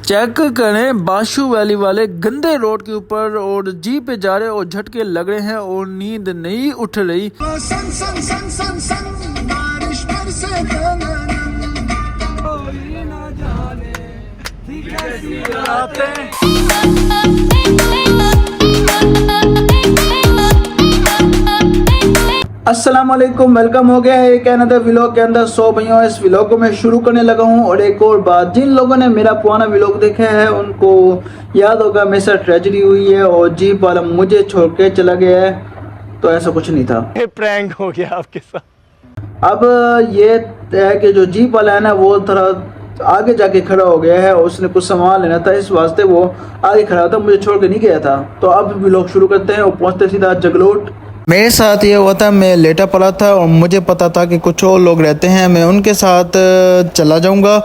Check करें बाशु valley वाले गंदे रोड के ऊपर और जीप पे जा रहे और झटके लग रहे हैं और नींद नहीं उठ रही। सन सन सन सन सन बारिश बरसे अस्सलाम वालेकुम, वेलकम हो गया है एक अनदर व्लॉग के अंदर। सो भैया इस व्लॉग को मैं शुरू करने लगा हूँ। और एक और बात, जिन लोगों ने मेरा पुराना व्लॉग देखा है उनको याद होगा मेरे साथ ट्रेजेडी हुई है और जीप वाला मुझे छोड़ के चला गया है। तो ऐसा कुछ नहीं था, प्रैंक हो गया आपके साथ। अब ये है कि जो जीप वाला है ना वो थोड़ा आगे जाके खड़ा हो गया है और उसने कुछ सामान लेना था, इस वास्ते वो आगे खड़ा था, मुझे छोड़ के नहीं गया था। तो अब व्लॉग शुरू करते हैं और पहुँचते सीधा जगलोट। मेरे साथ ये हुआ था, मैं लेटा पड़ा था और मुझे पता था कि कुछ और लोग रहते हैं, मैं उनके साथ चला जाऊंगा।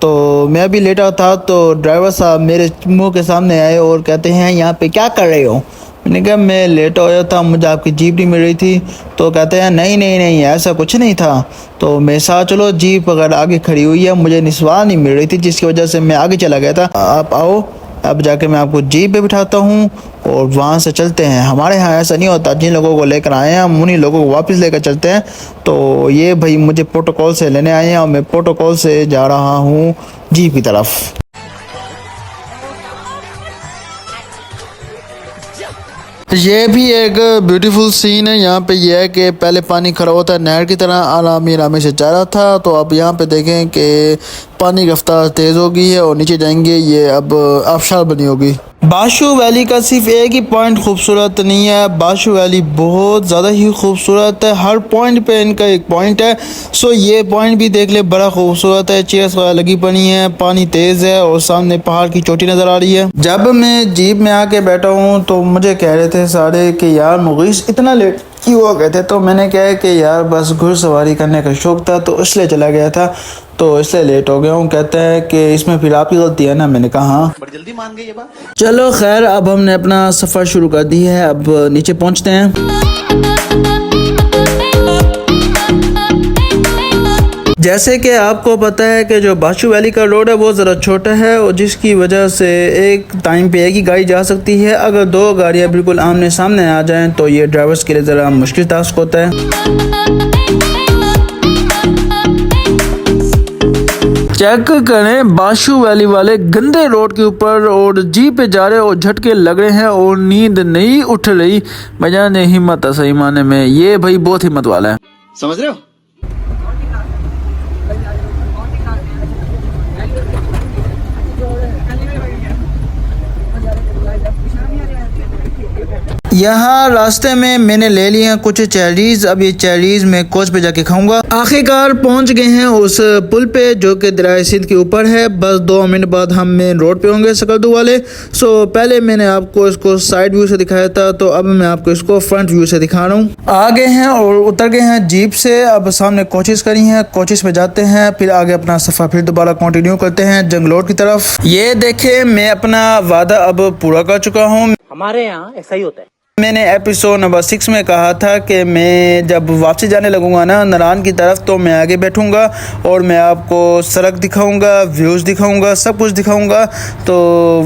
तो मैं भी लेटा था तो ड्राइवर साहब मेरे मुंह के सामने आए और कहते हैं यहाँ पे क्या कर रहे हो। मैंने कहा मैं लेटा होया था, मुझे आपकी जीप नहीं मिल रही थी। तो कहते हैं नहीं नहीं नहीं ऐसा कुछ नहीं था। तो मेरे साथ चलो, जीप अगर आगे खड़ी हुई है, मुझे निस्वार नहीं मिल रही थी जिसकी वजह से मैं आगे चला गया था। आप आओ, अब जाके मैं आपको जीप पे बिठाता हूँ और वहाँ से चलते हैं। हमारे यहाँ ऐसा नहीं होता, जिन लोगों को लेकर आए हैं हम उन्हीं लोगों को वापस लेकर चलते हैं। तो ये भाई मुझे प्रोटोकॉल से लेने आए हैं और मैं प्रोटोकॉल से जा रहा हूँ जीप की तरफ। ये भी एक ब्यूटीफुल सीन है। यहाँ पे ये है कि पहले पानी खड़ा होता है नहर की तरह, आरामी आरामी से जा रहा था। तो अब यहाँ पे देखें कि पानी की रफ्तार तेज़ हो गई है और नीचे जाएंगे, ये अब आबशार बनी होगी। बाशु वैली का सिर्फ एक ही पॉइंट खूबसूरत नहीं है, बाशु वैली बहुत ज़्यादा ही खूबसूरत है। हर पॉइंट पे इनका एक पॉइंट है। सो ये पॉइंट भी देख ले, बड़ा खूबसूरत है। चेयर्स वगैरह लगी पड़ी हैं, पानी तेज़ है और सामने पहाड़ की चोटी नज़र आ रही है। जब मैं जीप में आके बैठा हूँ तो मुझे कह रहे थे सारे कि यार मुगीस इतना लेट क्यों हो गए थे। तो मैंने कहा कि यार बस घुड़सवारी करने का शौक़ था तो इसलिए चला गया था, तो इसलिए लेट हो गया हूँ। कहते हैं कि इसमें फिर आपकी गलती है ना। मैंने कहा हाँ, बड़ी जल्दी मान गए ये बात। चलो खैर, अब हमने अपना सफ़र शुरू कर दी है, अब नीचे पहुँचते हैं। जैसे कि आपको पता है कि जो बाशु वैली का रोड है वो ज़रा छोटा है और जिसकी वजह से एक टाइम पे एक ही गाड़ी जा सकती है। अगर दो गाड़ियाँ बिल्कुल आमने सामने आ जाएं तो ये ड्राइवर्स के लिए ज़रा मुश्किल टास्क होता है। चेक करें बाशु वैली वाले गंदे रोड के ऊपर और जीप पे जा रहे और झटके लग रहे हैं और नींद नहीं उठ रही। भैया ने हिम्मत है सही माने में, ये भाई बहुत हिम्मत वाला है, समझ रहे हो। यहाँ रास्ते में मैंने ले लिए हैं कुछ चेरीज। अब ये चेरीज मैं कोच पे जाके खाऊंगा। आखिरकार पहुँच गए हैं उस पुल पे जो कि दरिया सिंध के ऊपर है। बस 2 मिनट बाद हम मेन रोड पे होंगे सकरदू वाले। सो पहले मैंने आपको इसको साइड व्यू से दिखाया था, तो अब मैं आपको इसको फ्रंट व्यू से दिखा रहा हूँ। आ गए हैं और उतर गए हैं जीप से। अब सामने कोचिस करी हैं, कोचिस पे जाते हैं, फिर आगे अपना सफ़र फिर दोबारा कंटिन्यू करते हैं जंगलोट की तरफ। ये देखे, मैं अपना वादा अब पूरा कर चुका हूँ। हमारे यहाँ ऐसा ही होता है। मैंने एपिसोड नंबर 6 में कहा था कि मैं जब वापसी जाने लगूंगा ना नारान की तरफ, तो मैं आगे बैठूंगा और मैं आपको सड़क दिखाऊंगा, व्यूज़ दिखाऊंगा, सब कुछ दिखाऊंगा। तो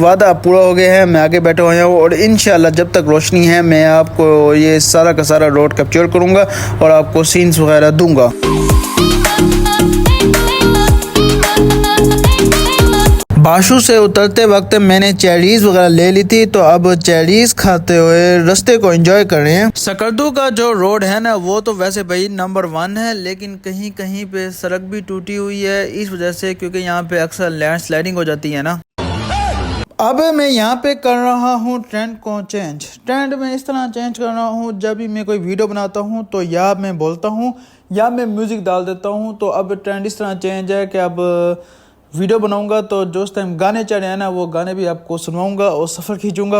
वादा पूरा हो गया है, मैं आगे बैठा हुआ हूँ और इंशाल्लाह जब तक रोशनी है मैं आपको ये सारा का सारा रोड कैप्चर करूँगा और आपको सीन्स वगैरह दूँगा। बाशु से उतरते वक्त मैंने चेरीज वगैरह ले ली थी, तो अब चेरीज खाते हुए रास्ते को एंजॉय कर रहे हैं। सकरदू का जो रोड है ना वो तो वैसे भाई नंबर 1 है, लेकिन कहीं कहीं पे सड़क भी टूटी हुई है इस वजह से, क्योंकि यहाँ पे अक्सर लैंड स्लाइडिंग हो जाती है ना। अब मैं यहाँ पे कर रहा हूँ ट्रेंड को चेंज। ट्रेंड में इस तरह चेंज कर रहा हूँ, जब भी मैं कोई वीडियो बनाता हूँ तो या मैं बोलता हूँ या मैं म्यूज़िक डाल देता हूँ। तो अब ट्रेंड इस तरह चेंज है कि अब वीडियो बनाऊंगा तो जो उस टाइम गाने चढ़े हैं ना वो गाने भी आपको सुनवाऊंगा और सफ़र खींचूंगा।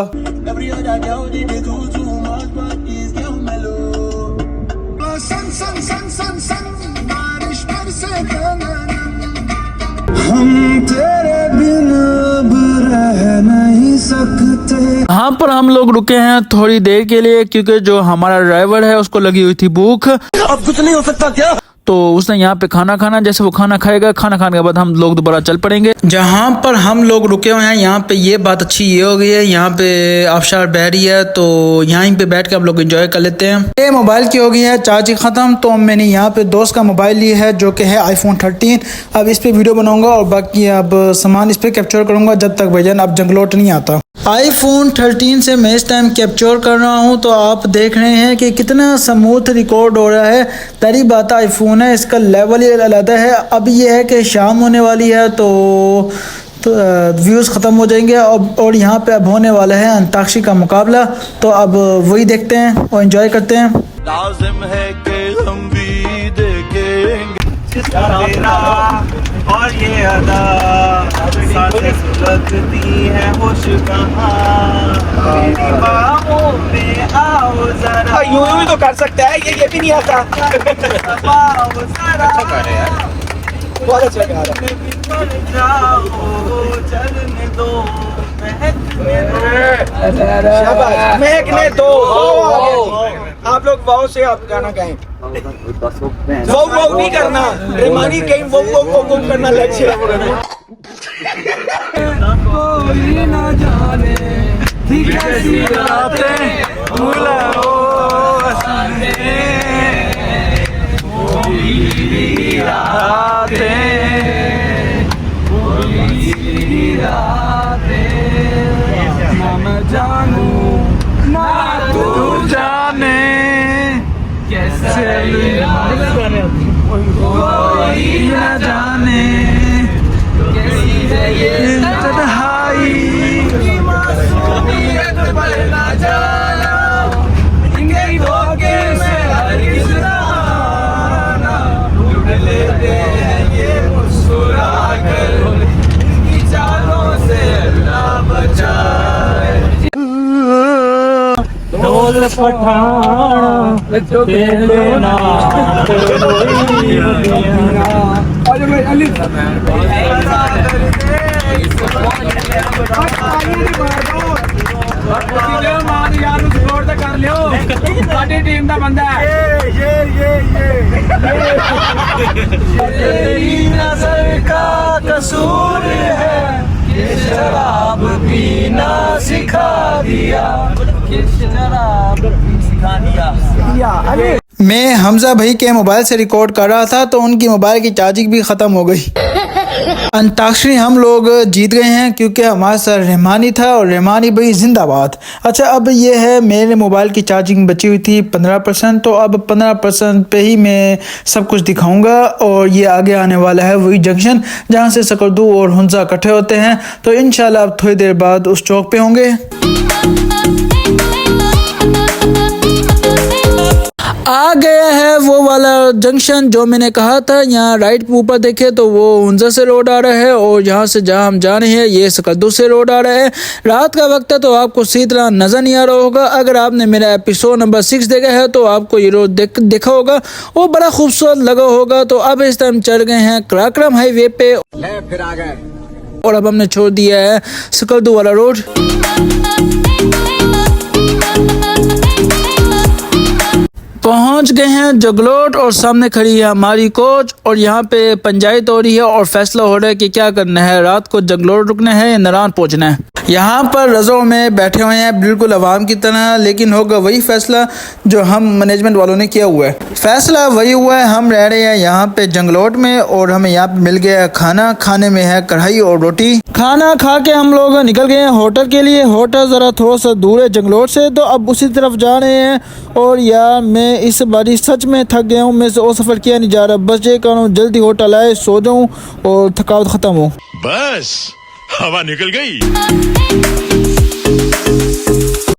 हम तेरे बिन अब रह नहीं सकते। यहाँ पर हम लोग रुके हैं थोड़ी देर के लिए क्योंकि जो हमारा ड्राइवर है उसको लगी हुई थी भूख। अब कुछ नहीं हो सकता क्या। तो उसने यहाँ पे खाना खाना, जैसे वो खाना खाएगा, खाना खाने के बाद हम लोग दोबारा चल पड़ेंगे। जहाँ पर हम लोग रुके हुए हैं यहाँ पे ये बात अच्छी ये हो गई है, यहाँ पे आबशार बह रही है, तो यहीं पे बैठ के हम लोग एंजॉय कर लेते हैं। ये मोबाइल की हो गई है चार्जिंग ख़त्म, तो मैंने यहाँ पे दोस्त का मोबाइल लिया है जो कि है iPhone 13। अब इस पर वीडियो बनाऊँगा और बाकी अब सामान इस पर कैप्चर करूँगा जब तक भाईजान अब जंगलोट नहीं आता। iPhone 13 से मैं इस टाइम कैप्चर कर रहा हूँ, तो आप देख रहे हैं कि कितना स्मूथ रिकॉर्ड हो रहा है। पहली बात iPhone है, इसका लेवल ही अलग है। अब ये है कि शाम होने वाली है तो व्यूज़ ख़त्म हो जाएंगे और यहाँ पे अब होने वाला है अंताक्षरी का मुकाबला, तो अब वही देखते हैं और एंजॉय करते हैं। लाजिम है कि हम भी देखेंगे और ये अदा सांसें सुलगती है होश कहाँ मेरी बाहों में आओ जरा। यूं भी तो कर सकता है, ये भी नहीं आता। आओ जरा, अच्छा गा रहे यार, बहुत अच्छा गा रहा है। जाओ चलने दो, महकने दो। आप लोग वाओ से आप गाना गाएं। वो नहीं करना, रेमानी कहीं वो करना लक्ष्य। कोई ना जाने कैसी रातें ना मैं जानूं ना तू जाने कैसे कोई ना जाने कैसी है ये तन्हाई की मासूमियत पर ना जाना इनके धोखे से हरगिज़ ना आना लूट लेते हैं ये मुस्कुरा कर इनकी चालों से अल्लाह बचाए। ढोल पठाना तेरे नाम कर लियो साडी टीम का बंदा है। तेरी नजर का कसूर है कि शराब पीना सिखा दिया, कि शराब सिखा दिया। मैं हमजा भाई के मोबाइल से रिकॉर्ड कर रहा था तो उनकी मोबाइल की चार्जिंग भी ख़त्म हो गई। अंताक्षरी हम लोग जीत गए हैं क्योंकि हमारे साथ रहमानी था और रहमानी भाई जिंदाबाद। अच्छा, अब ये है मेरे मोबाइल की चार्जिंग बची हुई थी 15%, तो अब 15% पे ही मैं सब कुछ दिखाऊंगा और ये आगे आने वाला है वही जंक्शन जहाँ से सकरदू और हुंजा इकट्ठे होते हैं। तो इंशाल्लाह अब थोड़ी देर बाद उस चौक पे होंगे। आ गया है वो वाला जंक्शन जो मैंने कहा था। यहाँ राइट पे ऊपर देखे तो वो हुंजा से रोड आ रहा है और यहाँ से जहाँ हम जा रहे हैं ये सकरदू से रोड आ रहा है। रात का वक्त है तो आपको सीधी तरह नज़र नहीं आ रहा होगा। अगर आपने मेरा एपिसोड नंबर 6 देखा है तो आपको ये रोड देखा होगा, वो बड़ा खूबसूरत लगा होगा। तो अब इस टाइम चढ़ गए हैं कराक्रम हाईवे पे फिर आ गए और अब हमने छोड़ दिया है सकरदू वाला रोड। पहुंच गए हैं जगलोट और सामने खड़ी है हमारी कोच और यहाँ पे पंचायत हो रही है और फैसला हो रहा है कि क्या करना है, रात को जगलोट रुकना है या नारायण पहुंचना है। यहाँ पर रज़ों में बैठे हुए हैं बिल्कुल आवाम की तरह, लेकिन होगा वही फैसला जो हम मैनेजमेंट वालों ने किया हुआ है। फैसला वही हुआ है, हम रह रहे हैं यहाँ पे जंगलोट में और हमें यहाँ पे मिल गया खाना। खाने में है कढ़ाई और रोटी। खाना खा के हम लोग निकल गए हैं होटल के लिए। होटल ज़रा थोड़ा सा दूर है जंगलोट से, तो अब उसी तरफ जा रहे हैं। और यार मैं इस बारी सच में थक गया हूँ, मैं से और सफ़र किया नहीं जा रहा। बस ये करूँ जल्दी होटल आए, सो जाऊँ और थकावट ख़त्म हो। बस हवा निकल गई।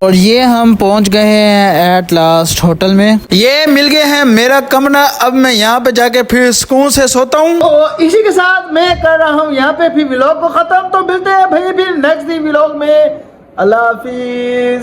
और ये हम पहुंच गए हैं एट लास्ट होटल में। ये मिल गए हैं मेरा कमरा। अब मैं यहाँ पे जाके फिर सुकून से सोता हूँ। और इसी के साथ मैं कर रहा हूँ यहाँ पे फिर व्लॉग को ख़त्म। तो मिलते हैं भाई फिर नेक्स्ट व्लॉग में। अल्लाह हाफिज।